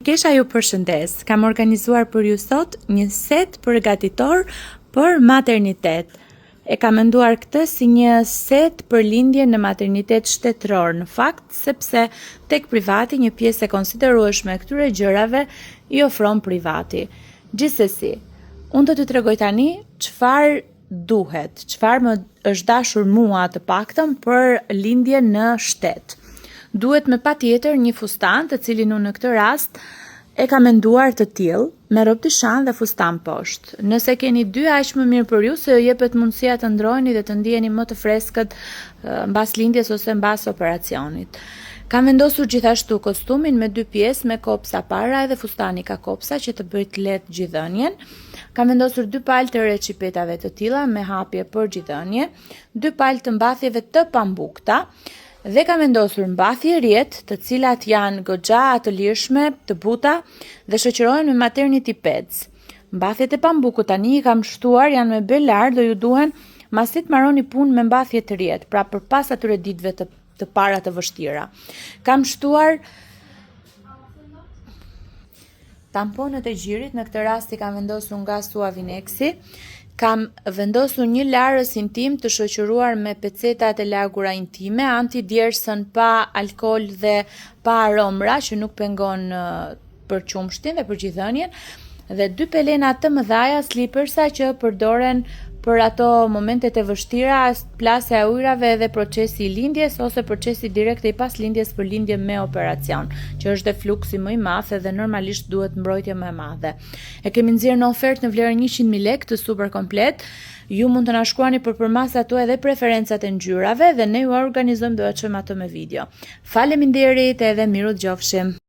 Shërkesha ju përshëndes. Kam organizuar për ju sot një set përgatitor për maternitet. E kam menduar këtë si një set për lindje në maternitet shtetëror, në fakt, sepse tek privati një pjesë e konsiderueshme e këtyre gjërave i ofron privati. Gjithsesi, unë do t'ju tregoj tani çfarë duhet, çfarë më është dashur mua të paktën për lindje në shtet. Duhet me patjetër një fustan, të cilin unë në këtë rast e kam menduar të tillë, me rob të shan dhe fustan poshtë. Nëse keni dy, aq më mirë për ju, se ju jepet mundësia të ndrojeni dhe të ndiheni më të freskët mbas lindjes ose mbas operacionit. Kam vendosur gjithashtu kostumin me dy pjesë me kopsa para edhe fustani ka kopsa që të bëjt lehtë gjithënien. Kam vendosur dy palë të recipetave të tilla me hapje për gjithënie, dy palë të mbathjeve të pambukta, dhe kam vendosur mbathje rjet, të cilat janë goxha të lirshme, të buta dhe shoqërohen me maternity pads. Mbathjet e pambukut tani i kam shtuar, janë me belar, do ju duhen masi të marroni punë me mbathje të rjet, pra përpas atyre ditëve të para të vështira. Kam shtuar tamponët e gjirit, në këtë rast i kam vendosur nga Suavinexi. Kam vendosur një larës intim të shoqëruar me pecetat e lagura intime, antidjersën pa alkool dhe pa aromra që nuk pengon për qumshtin dhe për gjithënien, dhe dy pelena të mëdhaja slipersa që përdoren për ato momentet e vështira, plasja e ujrave dhe procesi i lindjes ose procesi direkt i pas lindjes për lindje me operacion, që është dhe fluksi më i madh dhe normalisht duhet mbrojtje më e madhe. E kemi nxjerrë në ofertë në vlerë 100.000 lekë të super komplet. Ju mund të na shkruani për përmas ato edhe preferencat e ngjyrave dhe ne ju organizojmë do ta çojmë ato me video. Faleminderit edhe miru dëgjofshim.